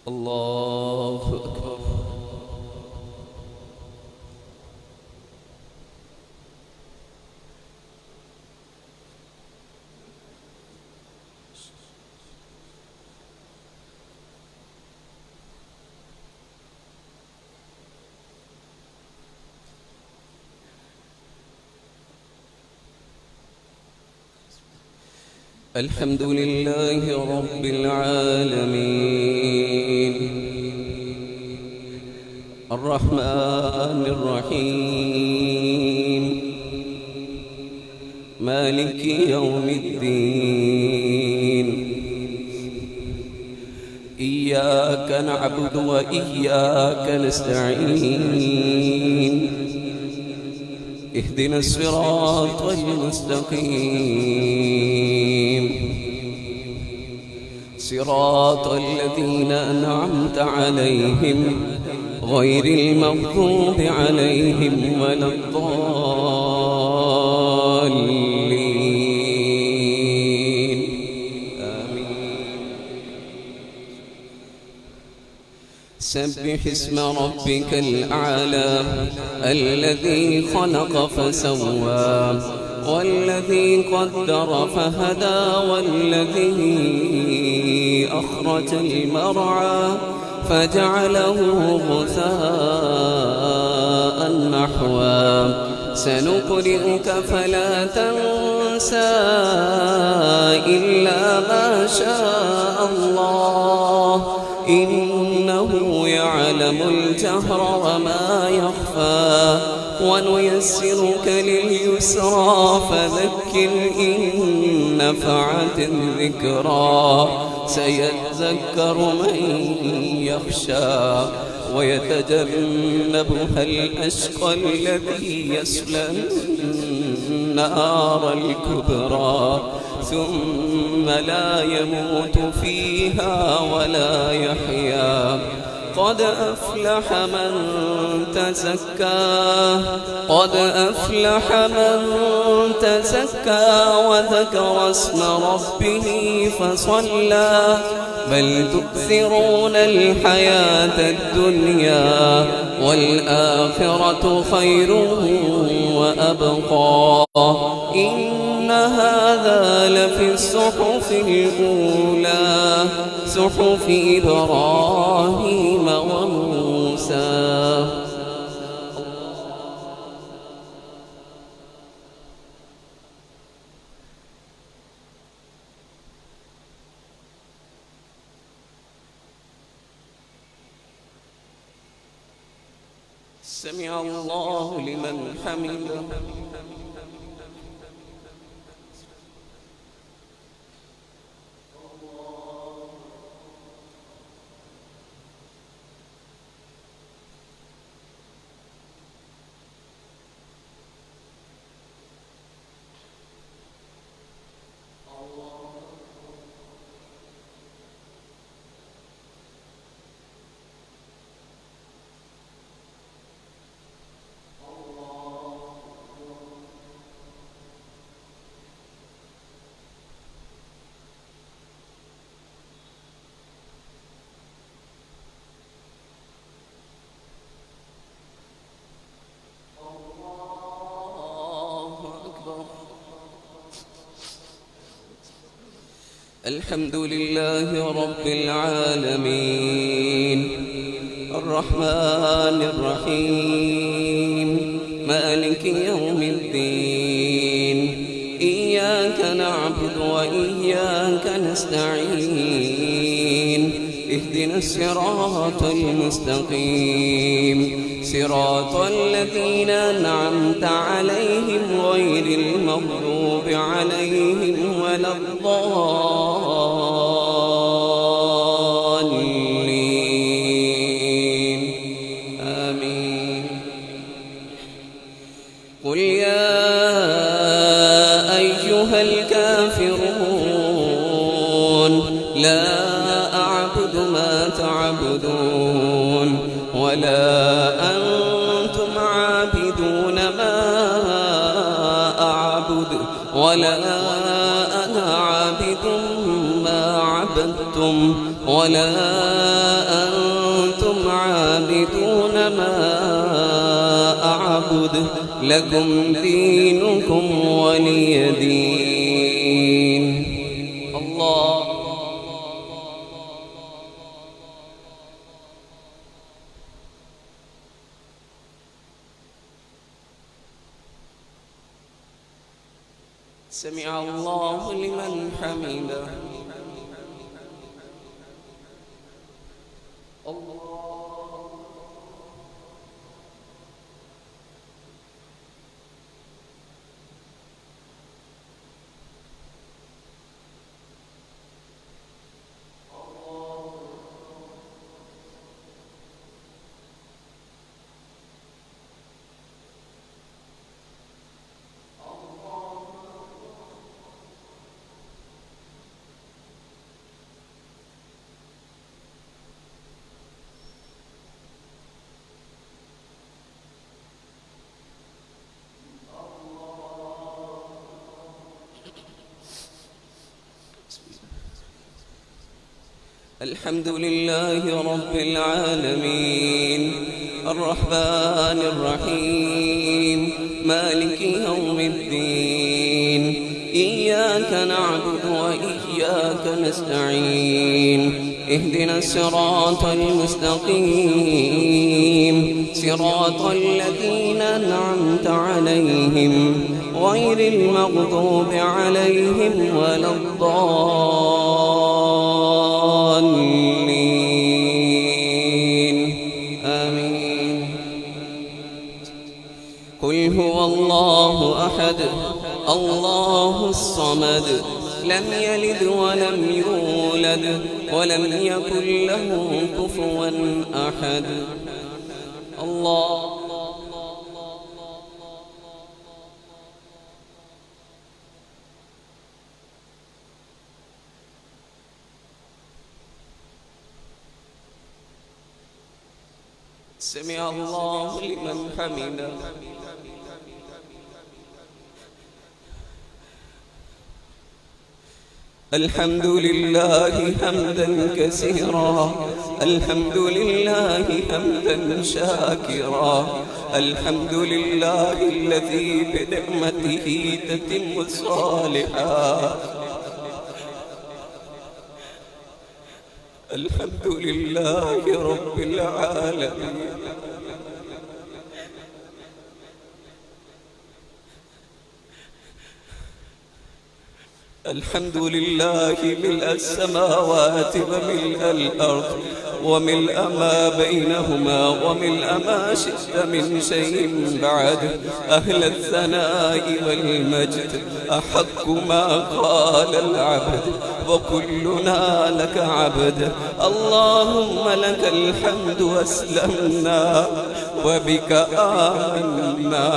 الله أكبر. الحمد لله رب العالمين الرحمن الرحيم مالك يوم الدين إياك نعبد وإياك نستعين اهدنا الصراط المستقيم صراط الذين أنعمت عليهم غير المغضوب عليهم ولا الضالين آمين. سبح اسم ربك الأعلى الذي خلق فسوى والذي قدر فهدى والذي أخرج المرعى فجعله غثاء نحوا سنقرئك فلا تنسى إلا ما شاء الله إنه يعلم الجهر وما يخفى ونيسرك لليسرى فذكر إن نفعت الذكرى سيذكر من يخشى ويتجنبها الأشقى الذي يصلى النار الكبرى ثم لا يموت فيها ولا يحيا قد أفلح من تزكى وذكر اسم ربه فصلى بل تؤثرون الحياة الدنيا والآخرة خير وأبقى إن هذا لفي الصحف الأولى صحف إبراهيم وموسى. سمع الله لمن حمده. الحمد لله رب العالمين الرحمن الرحيم مالك يوم الدين إياك نعبد وإياك نستعين اهدنا الصراط المستقيم صراط الذين أنعمت عليهم غير المغضوب عليهم ولا الضالين آمين. قل يا أيها الكافرون لا أعبد ما تعبدون ولا أنتم عابدون ما أعبد ولا عبدتم ولا أنتم عابدون ما أعبد لكم دينكم ولي دين. الله. سمع الله لمن حمده. الحمد لله رب العالمين الرحمن الرحيم مالك يوم الدين. إياك نعبد وإياك نستعين. اهدنا الصراط المستقيم صراط الذين أنعمت عليهم غير المغضوب عليهم ولا الضالين. آمين. قل هو الله أحد الله الصمد لم يلد ولم يولد ولم يكن له كفوا أحد. الله. سمع الله لمن حمده. الحمد لله حمدا كثيرا الحمد لله حمدا شاكرا الحمد لله الذي بنعمته تتم الصالحات. الحمد لله رب العالمين. الحمد لله ملء السماوات وملء الأرض وملء ما بينهما وملء ما شئت من شيء بعد. أهل الثناء والمجد أحق ما قال العبد وكلنا لك عبد. اللهم لك الحمد أسلمنا وبك آمنا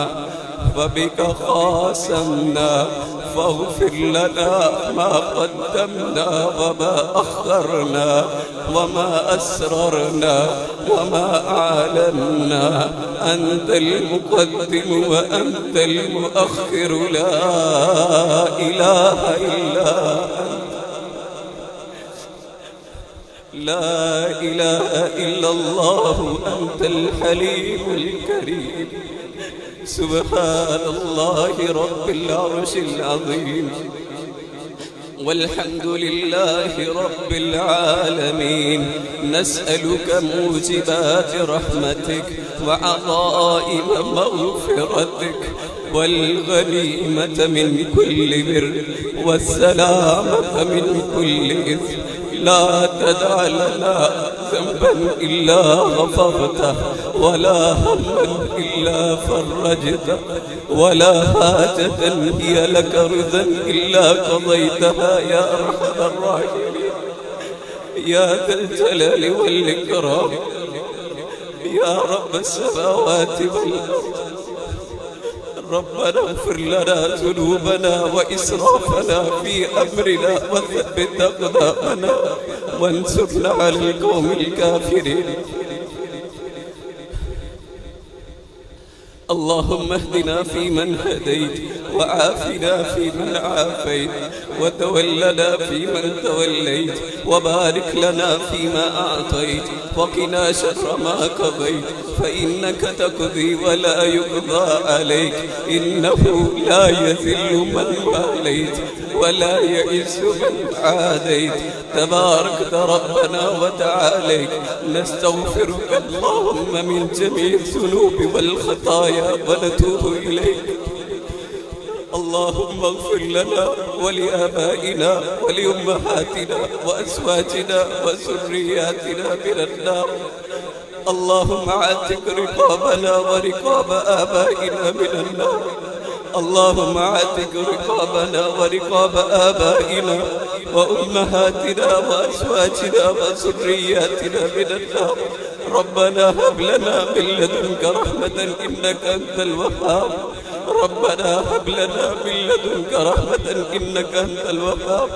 وبك خاصمنا فاغفر لنا ما قدمنا وما أخرنا وما أسررنا وما أعلنا. أنت المقدم وأنت المؤخر لا إله إلا أنت. لا إله إلا الله أنت الحليم الكريم. سبحان الله رب العرش العظيم والحمد لله رب العالمين. نسألك موجبات رحمتك وعظائم مغفرتك والغنيمة من كل بر والسلامة من كل إثم. لا تدع لنا ذنبا إلا غفرته ولا هما إلا فرجته ولا حاجة هي لك رضا إلا قضيتها يا أرحم الراحمين يا ذا الجلال والإكرام يا رب السماوات والأرض. ربنا اغفر لنا ذنوبنا وإسرافنا في أمرنا وثبت أقدامنا وانصرنا على القوم الكافرين. اللهم اهدنا فيمن هديت، وعافنا فيمن عافيت، وتولنا فيمن توليت، وبارك لنا فيما أعطيت، وقنا شر ما قضيت، فإنك تقضي ولا يقضى عليك، إنه لا يذل من واليت ولا يئس من عاديت، تبارك ربنا وتعاليت. نستغفرك اللهم من جميع الذنوب والخطايا ونتوب إليك. اللهم اغفر لنا ولآبائنا ولأمهاتنا وأزواجنا وذرياتنا من النار. اللهم اعتق رقابنا ورقاب آبائنا من النار. اللهم اعتق رقابنا ورقاب آبائنا وأمهاتنا وأزواجنا وذرياتنا من النار. ربنا هب لنا من لدنك رحمة إنك أنت الوهاب. ربنا هب لنا من لدنك رحمة إنك أنت الوهاب.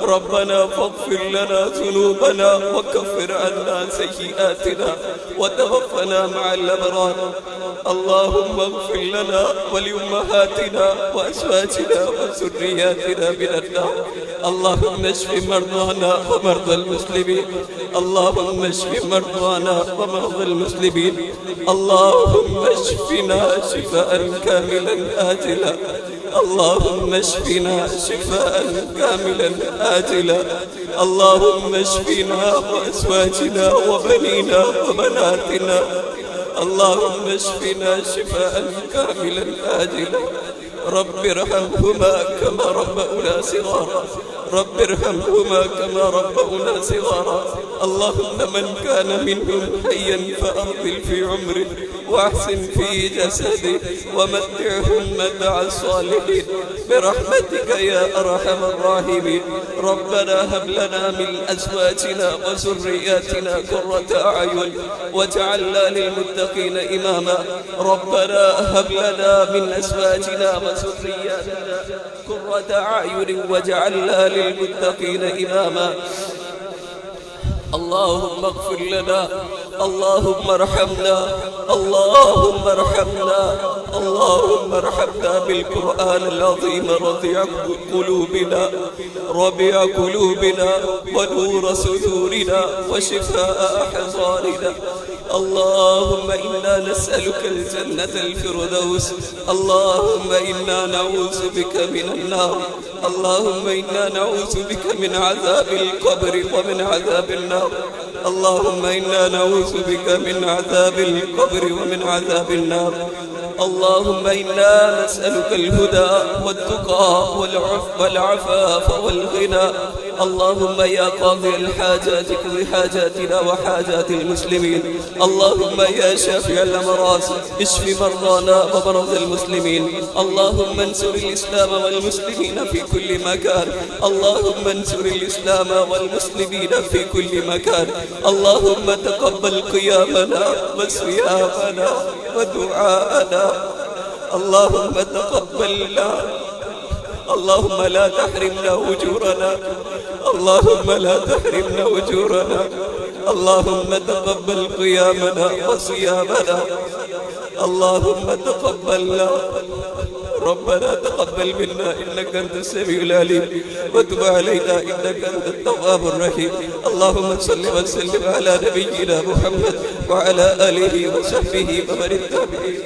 ربنا فاغفر لنا ذنوبنا وكفر عنا سيئاتنا وتوفنا مع الأبرار. اللهم اغفر لنا ولأمهاتنا وأزواجنا وذرياتنا من النار. اللهم اشف مرضانا ومرضى المسلمين. اللهم اشف مرضانا ومرضى المسلمين. اللهم اشفنا شفاء كاملا آجلا. اللهم اشفنا شفاء كاملا آجلا. اللهم اشفنا وأزواجنا وبنينا وبناتنا. اللهم اشفنا شفاء كاملا آجلا. رب ارحمهما كما ربونا صغارا. رب ارحمهما كما ربونا صغارا. اللهم من كان منهم حيا فأطل في عمره واحسن في جسده ومتعهم متاع الصالحين برحمتك يا أرحم الراحمين. ربنا هب لنا من أزواجنا وذرياتنا قرة أعين واجعلنا للمتقين إماما. ربنا هب لنا من أزواجنا وذرياتنا قرة أعين واجعلنا للمتقين إماما. اللهم اغفر لنا. اللهم ارحمنا. اللهم ارحمنا. اللهم ارحمنا بالقرآن العظيم ربيع قلوبنا ربيع قلوبنا ونور صدورنا وشفاء أحزاننا. اللهم إنا نسألك الجنة الفردوس. اللهم إنا نعوذ بك من النار. اللهم إنا نعوذ بك من عذاب القبر ومن عذاب النار. اللهم إنا نعوذ بك من عذاب القبر ومن عذاب النار. اللهم إنا نسألك الهدى والتقى والعفاف والغنى. اللهم يا قاضي الحاجات اقض حاجاتنا وحاجات المسلمين. اللهم يا شافي الأمراض اشف مرضانا ومرضى المسلمين. اللهم انصر الإسلام والمسلمين في كل مكان. اللهم انصر الإسلام والمسلمين في كل مكان. اللهم تقبل قيامنا وصيامنا ودعاءنا. اللهم تقبلنا. اللهم لا تحرمنا أجورنا. اللهم لا تحرمنا أجورنا. اللهم تقبل قيامنا وصيامنا. اللهم تقبلنا. ربنا تقبل منا إنك أنت السميع العليم وتب علينا إنك أنت التواب الرحيم. اللهم صل وسلم على نبينا محمد وعلى آله وصحبه ومن اتبعه.